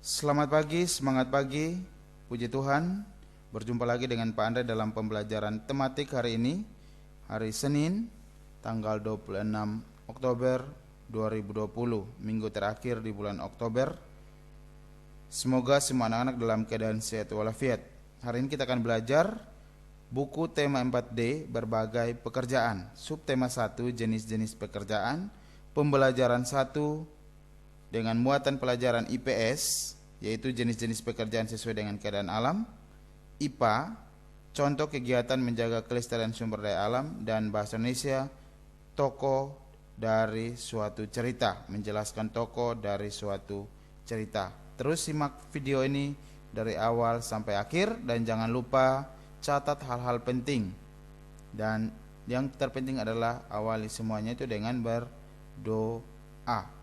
Selamat pagi, semangat pagi, puji Tuhan. Berjumpa lagi dengan Pak Andre dalam pembelajaran tematik hari ini, hari Senin, tanggal 26 Oktober 2020, minggu terakhir di bulan Oktober. Semoga semua anak-anak dalam keadaan sehat walafiat. Hari ini kita akan belajar buku tema 4D, berbagai pekerjaan. Subtema 1, jenis-jenis pekerjaan. Pembelajaran 1 dengan muatan pelajaran IPS, yaitu jenis-jenis pekerjaan sesuai dengan keadaan alam. IPA, contoh kegiatan menjaga kelestarian sumber daya alam. Dan bahasa Indonesia, tokoh dari suatu cerita, menjelaskan tokoh dari suatu cerita. Terus simak video ini dari awal sampai akhir, dan jangan lupa catat hal-hal penting. Dan yang terpenting adalah awali semuanya itu dengan berdoa.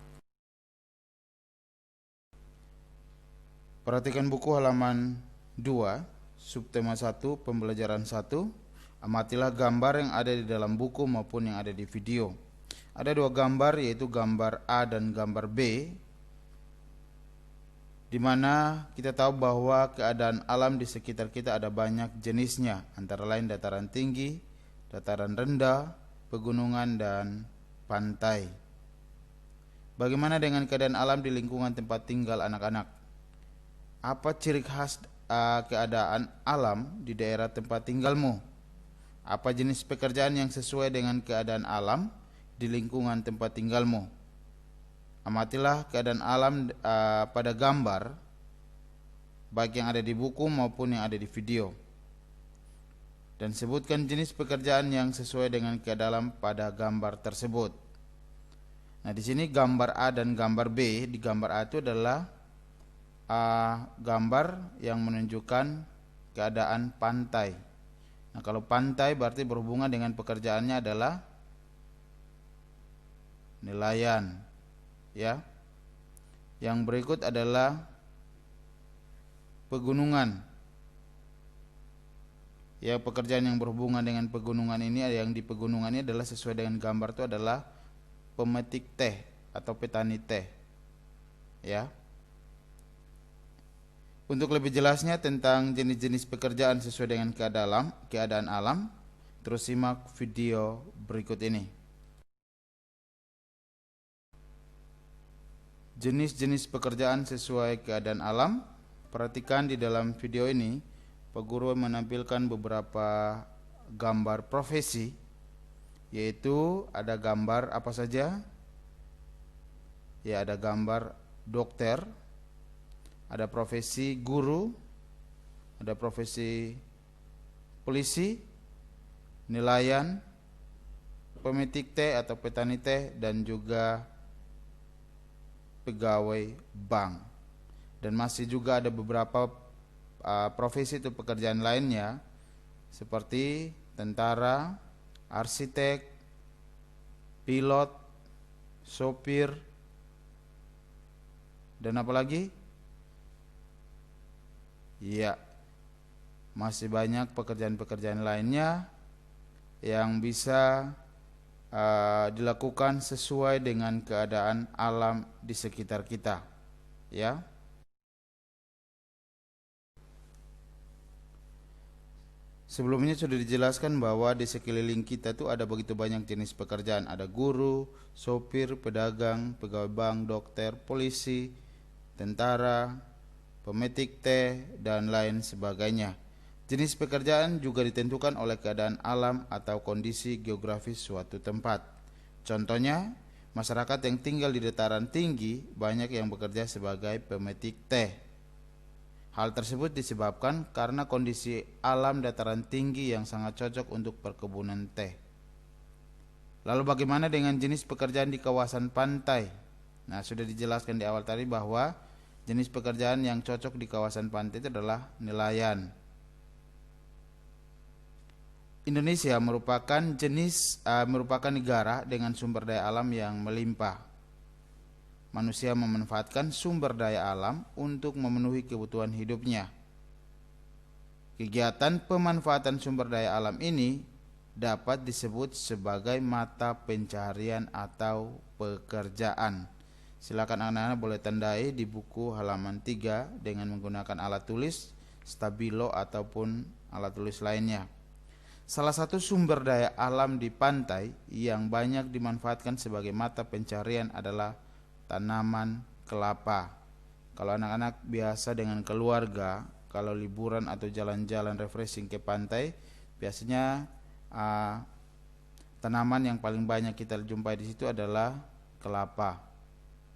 Perhatikan buku halaman 2, subtema 1, pembelajaran 1. Amatilah gambar yang ada di dalam buku maupun yang ada di video. Ada dua gambar, yaitu gambar A dan gambar B, di mana kita tahu bahwa keadaan alam di sekitar kita ada banyak jenisnya, antara lain dataran tinggi, dataran rendah, pegunungan, dan pantai. Bagaimana dengan keadaan alam di lingkungan tempat tinggal anak-anak? Apa ciri khas keadaan alam di daerah tempat tinggalmu? Apa jenis pekerjaan yang sesuai dengan keadaan alam di lingkungan tempat tinggalmu? Amatilah keadaan alam pada gambar, baik yang ada di buku maupun yang ada di video. Dan sebutkan jenis pekerjaan yang sesuai dengan keadaan alam pada gambar tersebut. Nah, di sini gambar A dan gambar B. Di gambar A itu adalah gambar yang menunjukkan keadaan pantai. Nah, kalau pantai berarti berhubungan dengan pekerjaannya adalah nelayan, ya. Yang berikut adalah pegunungan. Ya, pekerjaan yang berhubungan dengan pegunungan ini, yang di pegunungan ini adalah sesuai dengan gambar itu adalah pemetik teh atau petani teh, ya. Untuk lebih jelasnya tentang jenis-jenis pekerjaan sesuai dengan keadaan alam, terus simak video berikut ini. Jenis-jenis pekerjaan sesuai keadaan alam. Perhatikan di dalam video ini, Pak Guru menampilkan beberapa gambar profesi, yaitu ada gambar apa saja? Ya, ada gambar dokter, ada profesi guru, ada profesi polisi, nelayan, pemetik teh atau petani teh, dan juga pegawai bank. Dan masih juga ada beberapa profesi atau pekerjaan lainnya, seperti tentara, arsitek, pilot, sopir, dan apa lagi? Ya, masih banyak pekerjaan-pekerjaan lainnya yang bisa dilakukan sesuai dengan keadaan alam di sekitar kita, ya. Sebelumnya sudah dijelaskan bahwa di sekeliling kita itu ada begitu banyak jenis pekerjaan. Ada guru, sopir, pedagang, pegawai bank, dokter, polisi, tentara, pemetik teh, dan lain sebagainya. Jenis pekerjaan juga ditentukan oleh keadaan alam atau kondisi geografis suatu tempat. Contohnya, masyarakat yang tinggal di dataran tinggi banyak yang bekerja sebagai pemetik teh. Hal tersebut disebabkan karena kondisi alam dataran tinggi yang sangat cocok untuk perkebunan teh. Lalu bagaimana dengan jenis pekerjaan di kawasan pantai? Nah, sudah dijelaskan di awal tadi bahwa jenis pekerjaan yang cocok di kawasan pantai itu adalah nelayan. Indonesia merupakan negara dengan sumber daya alam yang melimpah. Manusia memanfaatkan sumber daya alam untuk memenuhi kebutuhan hidupnya. Kegiatan pemanfaatan sumber daya alam ini dapat disebut sebagai mata pencaharian atau pekerjaan. Silakan anak-anak boleh tandai di buku halaman 3 dengan menggunakan alat tulis, stabilo ataupun alat tulis lainnya. Salah satu sumber daya alam di pantai yang banyak dimanfaatkan sebagai mata pencarian adalah tanaman kelapa. Kalau anak-anak biasa dengan keluarga, kalau liburan atau jalan-jalan refreshing ke pantai, biasanya tanaman yang paling banyak kita jumpai di situ adalah kelapa.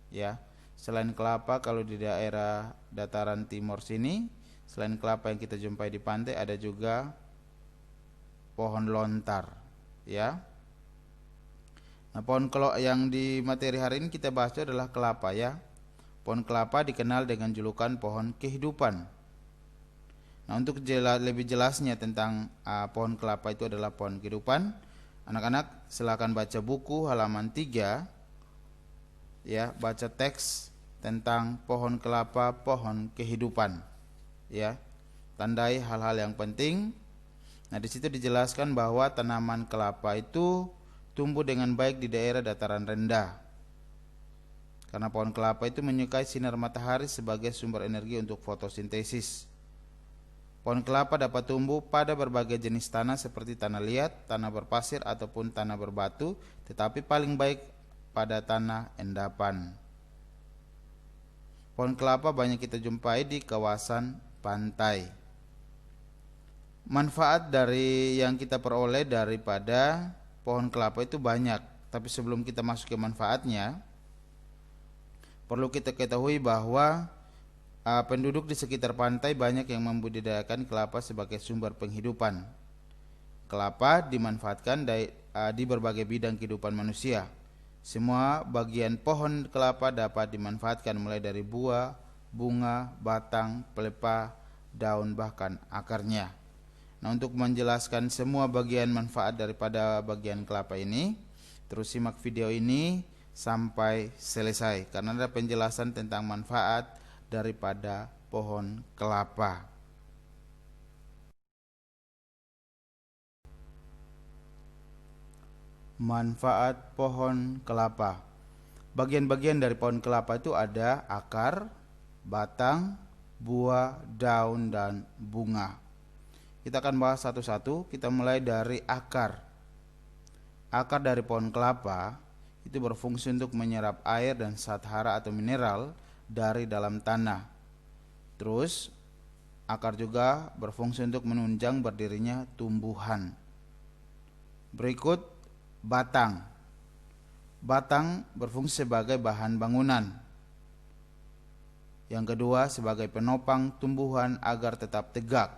Ya, selain kelapa, kalau di daerah dataran timur sini, selain kelapa yang kita jumpai di pantai, ada juga pohon lontar, ya. Nah, pohon yang di materi hari ini kita bahas adalah kelapa, ya. Pohon kelapa dikenal dengan julukan pohon kehidupan. Nah, untuk lebih jelasnya tentang pohon kelapa itu adalah pohon kehidupan, anak-anak silakan baca buku halaman 3, ya, baca teks tentang pohon kelapa, pohon kehidupan, ya. Tandai hal-hal yang penting. Nah, di situ dijelaskan bahwa tanaman kelapa itu tumbuh dengan baik di daerah dataran rendah. Karena pohon kelapa itu menyukai sinar matahari sebagai sumber energi untuk fotosintesis. Pohon kelapa dapat tumbuh pada berbagai jenis tanah seperti tanah liat, tanah berpasir ataupun tanah berbatu, tetapi paling baik pada tanah endapan. Pohon kelapa banyak kita jumpai di kawasan pantai. Manfaat dari yang kita peroleh daripada pohon kelapa itu banyak, tapi sebelum kita masuk ke manfaatnya, perlu kita ketahui bahwa penduduk di sekitar pantai banyak yang membudidayakan kelapa sebagai sumber penghidupan. Kelapa dimanfaatkan di berbagai bidang kehidupan manusia. Semua bagian pohon kelapa dapat dimanfaatkan, mulai dari buah, bunga, batang, pelepah, daun, bahkan akarnya. Nah, untuk menjelaskan semua bagian manfaat daripada bagian kelapa ini, terus simak video ini sampai selesai, karena ada penjelasan tentang manfaat daripada pohon kelapa. Manfaat pohon kelapa. Bagian-bagian dari pohon kelapa itu ada akar, batang, buah, daun, dan bunga. Kita akan bahas satu-satu. Kita mulai dari akar. Akar dari pohon kelapa itu berfungsi untuk menyerap air dan zat hara atau mineral dari dalam tanah. Terus akar juga berfungsi untuk menunjang berdirinya tumbuhan. Berikut batang. Batang berfungsi sebagai bahan bangunan. Yang kedua, sebagai penopang tumbuhan agar tetap tegak.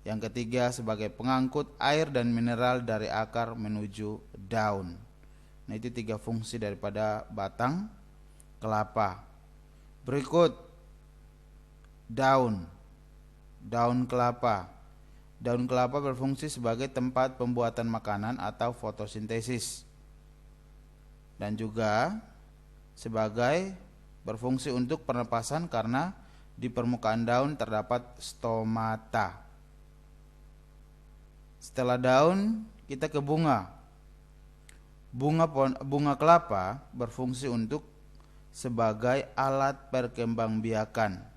Yang ketiga, sebagai pengangkut air dan mineral dari akar menuju daun. Nah, itu 3 fungsi daripada batang kelapa. Berikut daun. Daun kelapa. Daun kelapa berfungsi sebagai tempat pembuatan makanan atau fotosintesis, dan juga sebagai berfungsi untuk pernapasan karena di permukaan daun terdapat stomata. Setelah daun, kita ke bunga. Bunga kelapa berfungsi untuk sebagai alat perkembangbiakan.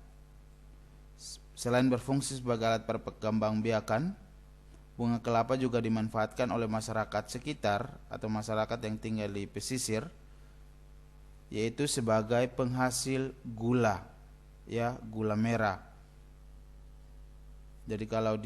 Selain berfungsi sebagai alat perkembangbiakan, bunga kelapa juga dimanfaatkan oleh masyarakat sekitar atau masyarakat yang tinggal di pesisir, yaitu sebagai penghasil gula, ya, gula merah. Jadi kalau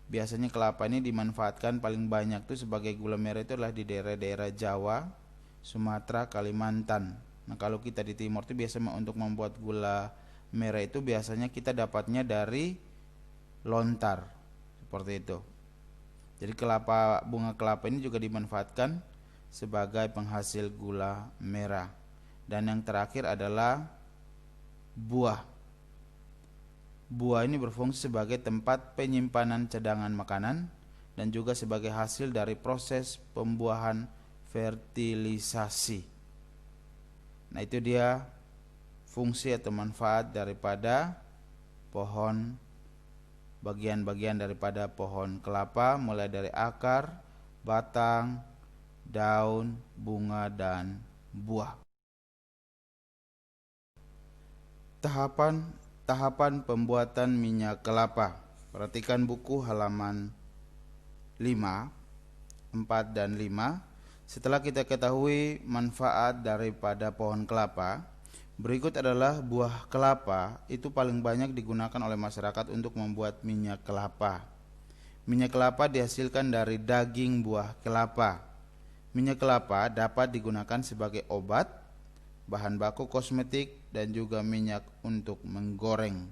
biasanya kelapa ini dimanfaatkan paling banyak tuh sebagai gula merah itu adalah di daerah-daerah Jawa, Sumatera, Kalimantan. Nah, kalau kita di timur itu biasanya untuk membuat gula merah itu biasanya kita dapatnya dari lontar, seperti itu. Jadi bunga kelapa ini juga dimanfaatkan sebagai penghasil gula merah. Dan yang terakhir adalah buah. Buah ini berfungsi sebagai tempat penyimpanan cadangan makanan dan juga sebagai hasil dari proses pembuahan fertilisasi. Nah, itu dia fungsi atau manfaat daripada bagian-bagian daripada pohon kelapa, mulai dari akar, batang, daun, bunga, dan buah. Tahapan pembuatan minyak kelapa. Perhatikan buku halaman 5, 4 dan 5. Setelah kita ketahui manfaat daripada pohon kelapa, berikut adalah buah kelapa itu paling banyak digunakan oleh masyarakat untuk membuat minyak kelapa. Minyak kelapa dihasilkan dari daging buah kelapa. Minyak kelapa dapat digunakan sebagai obat, bahan baku kosmetik, dan juga minyak untuk menggoreng.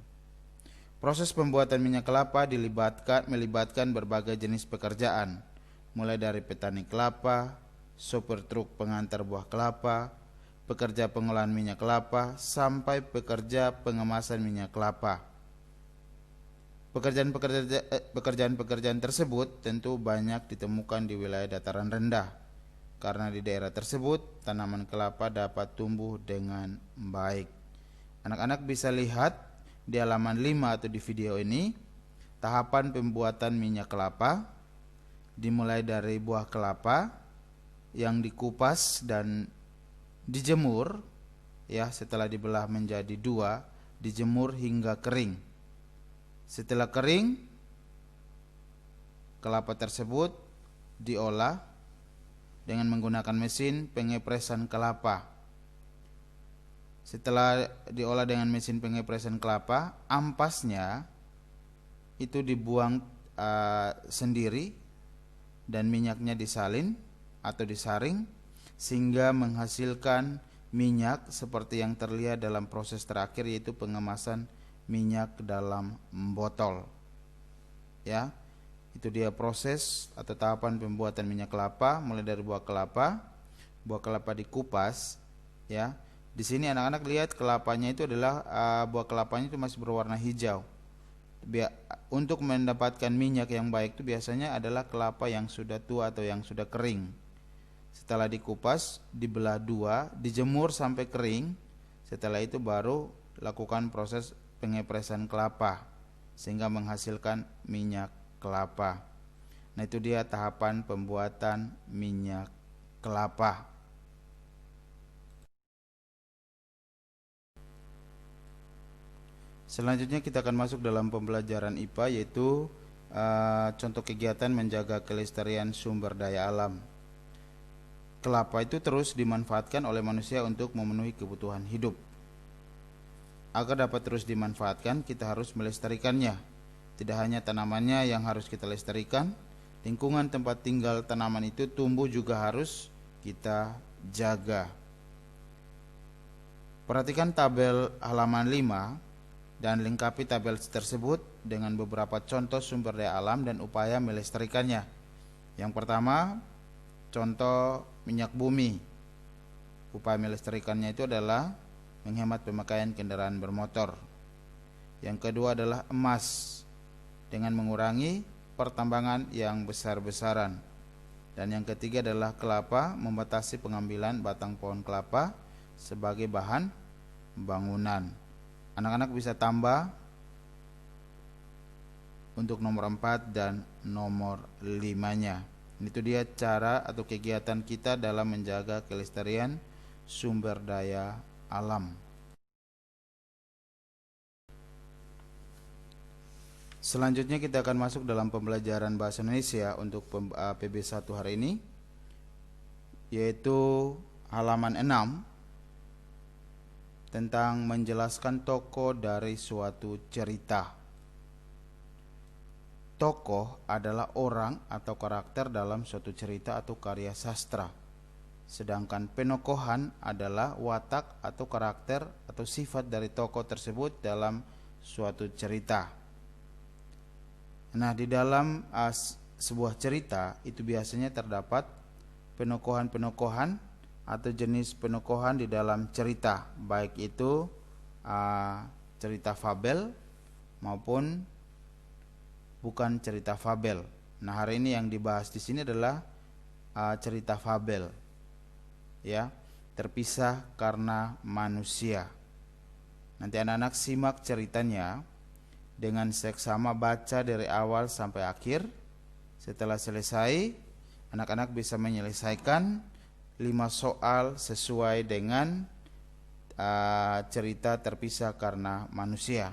Proses pembuatan minyak kelapa melibatkan berbagai jenis pekerjaan, mulai dari petani kelapa, sopir truk pengantar buah kelapa, pekerja pengolahan minyak kelapa, sampai pekerja pengemasan minyak kelapa. Pekerjaan-pekerjaan tersebut tentu banyak ditemukan di wilayah dataran rendah, karena di daerah tersebut tanaman kelapa dapat tumbuh dengan baik. Anak-anak bisa lihat di halaman 5 atau di video ini tahapan pembuatan minyak kelapa, dimulai dari buah kelapa yang dikupas dan dijemur, ya, setelah dibelah menjadi 2, dijemur hingga kering. Setelah kering, kelapa tersebut diolah dengan menggunakan mesin pengepresan kelapa. Setelah diolah dengan mesin pengepresan kelapa, ampasnya itu dibuang sendiri dan minyaknya disalin atau disaring sehingga menghasilkan minyak seperti yang terlihat dalam proses terakhir, yaitu pengemasan minyak dalam botol. Ya, itu dia proses atau tahapan pembuatan minyak kelapa, mulai dari buah kelapa dikupas, ya. Di sini anak-anak lihat kelapanya itu adalah buah kelapanya itu masih berwarna hijau. Untuk mendapatkan minyak yang baik itu biasanya adalah kelapa yang sudah tua atau yang sudah kering. Setelah dikupas, dibelah 2, dijemur sampai kering. Setelah itu baru lakukan proses pengepresan kelapa sehingga menghasilkan minyak kelapa. Nah, itu dia tahapan pembuatan minyak kelapa. Selanjutnya kita akan masuk dalam pembelajaran IPA, yaitu contoh kegiatan menjaga kelestarian sumber daya alam. Kelapa itu terus dimanfaatkan oleh manusia untuk memenuhi kebutuhan hidup. Agar dapat terus dimanfaatkan, kita harus melestarikannya. Tidak hanya tanamannya yang harus kita lestarikan, lingkungan tempat tinggal tanaman itu tumbuh juga harus kita jaga. Perhatikan tabel halaman 5 dan lengkapi tabel tersebut dengan beberapa contoh sumber daya alam dan upaya melestarikannya. Yang pertama, contoh minyak bumi. Upaya melestarikannya itu adalah menghemat pemakaian kendaraan bermotor. Yang kedua adalah emas, dengan mengurangi pertambangan yang besar-besaran. Dan yang ketiga adalah kelapa, membatasi pengambilan batang pohon kelapa sebagai bahan bangunan. Anak-anak bisa tambah untuk nomor 4 dan nomor 5-nya. Itu dia cara atau kegiatan kita dalam menjaga kelestarian sumber daya alam. Selanjutnya kita akan masuk dalam pembelajaran bahasa Indonesia untuk PB1 hari ini, yaitu halaman 6 tentang menjelaskan tokoh dari suatu cerita. Tokoh adalah orang atau karakter dalam suatu cerita atau karya sastra. Sedangkan penokohan adalah watak atau karakter atau sifat dari tokoh tersebut dalam suatu cerita. Nah, di dalam sebuah cerita itu biasanya terdapat penokohan-penokohan atau jenis penokohan di dalam cerita, baik itu cerita fabel maupun bukan cerita fabel. Nah, hari ini yang dibahas di sini adalah cerita fabel, ya, terpisah karena manusia. Nanti anak-anak simak ceritanya dengan seksama, baca dari awal sampai akhir. Setelah selesai, anak-anak bisa menyelesaikan 5 soal sesuai dengan cerita terpisah karena manusia.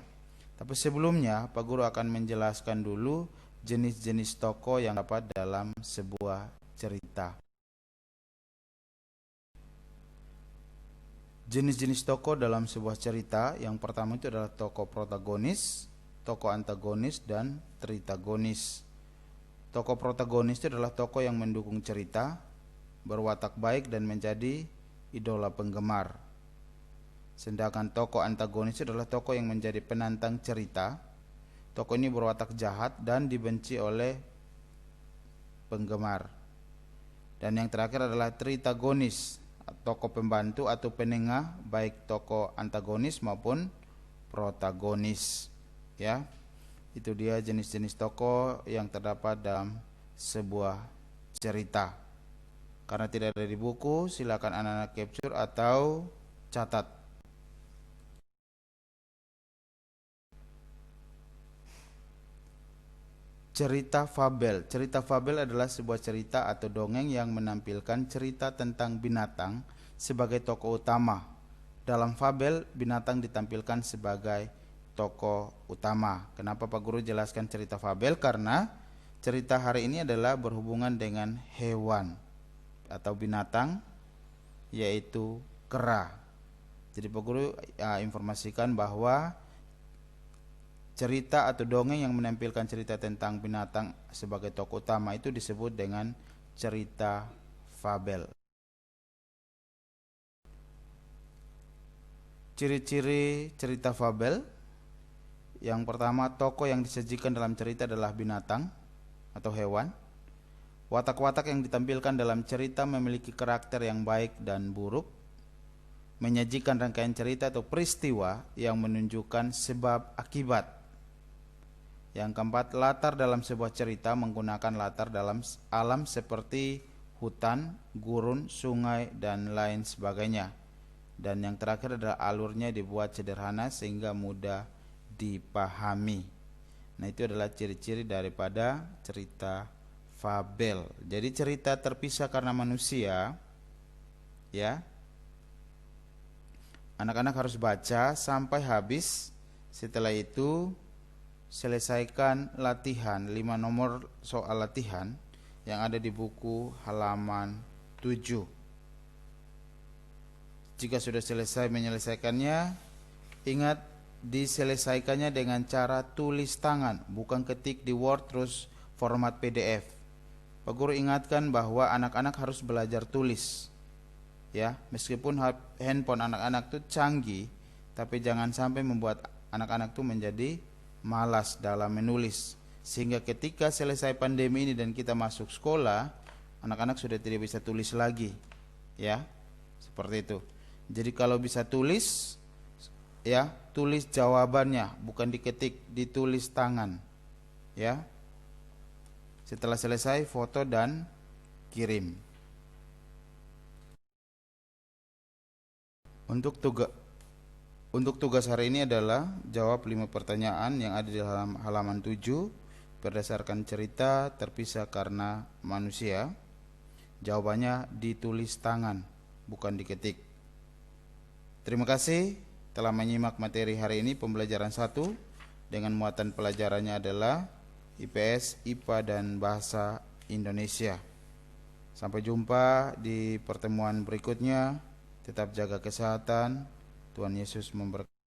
Tapi sebelumnya Pak Guru akan menjelaskan dulu jenis-jenis tokoh yang dapat dalam sebuah cerita. Jenis-jenis tokoh dalam sebuah cerita, yang pertama itu adalah tokoh protagonis, tokoh antagonis, dan tritagonis. Tokoh protagonis itu adalah tokoh yang mendukung cerita, berwatak baik dan menjadi idola penggemar. Sedangkan tokoh antagonis itu adalah tokoh yang menjadi penantang cerita. Tokoh ini berwatak jahat dan dibenci oleh penggemar. Dan yang terakhir adalah tritagonis, tokoh pembantu atau penengah baik tokoh antagonis maupun protagonis. Ya, itu dia jenis-jenis tokoh yang terdapat dalam sebuah cerita. Karena tidak ada di buku, silakan anak-anak capture atau catat. Cerita fabel. Cerita fabel adalah sebuah cerita atau dongeng yang menampilkan cerita tentang binatang sebagai tokoh utama. Dalam fabel, binatang ditampilkan sebagai tokoh utama. Kenapa Pak Guru jelaskan cerita fabel? Karena cerita hari ini adalah berhubungan dengan hewan atau binatang, yaitu kera. Jadi Pak Guru informasikan bahwa cerita atau dongeng yang menampilkan cerita tentang binatang sebagai tokoh utama itu disebut dengan cerita fabel. Ciri-ciri cerita fabel. Yang pertama, tokoh yang disajikan dalam cerita adalah binatang atau hewan. Watak-watak yang ditampilkan dalam cerita memiliki karakter yang baik dan buruk. Menyajikan rangkaian cerita atau peristiwa yang menunjukkan sebab akibat. Yang keempat, latar dalam sebuah cerita menggunakan latar dalam alam seperti hutan, gurun, sungai, dan lain sebagainya. Dan yang terakhir adalah alurnya dibuat sederhana sehingga mudah dipahami. Nah, itu adalah ciri-ciri daripada cerita fabel. Jadi cerita terpisah karena manusia, ya. Anak-anak harus baca sampai habis. Setelah itu selesaikan latihan 5 nomor soal latihan yang ada di buku halaman 7. Jika sudah selesai menyelesaikannya, ingat diselesaikannya dengan cara tulis tangan, bukan ketik di Word terus format PDF. Pak Guru ingatkan bahwa anak-anak harus belajar tulis. Ya, meskipun handphone anak-anak itu canggih, tapi jangan sampai membuat anak-anak itu menjadi malas dalam menulis, sehingga ketika selesai pandemi ini dan kita masuk sekolah, anak-anak sudah tidak bisa tulis lagi, ya, seperti itu. Jadi kalau bisa tulis, ya, tulis jawabannya, bukan diketik, ditulis tangan, ya. Setelah selesai foto dan kirim. Untuk tugas hari ini adalah jawab 5 pertanyaan yang ada di halaman 7 berdasarkan cerita terpisah karena manusia. Jawabannya ditulis tangan, bukan diketik. Terima kasih telah menyimak materi hari ini pembelajaran 1 dengan muatan pelajarannya adalah IPS, IPA, dan Bahasa Indonesia. Sampai jumpa di pertemuan berikutnya. Tetap jaga kesehatan. Tuhan Yesus memberkati.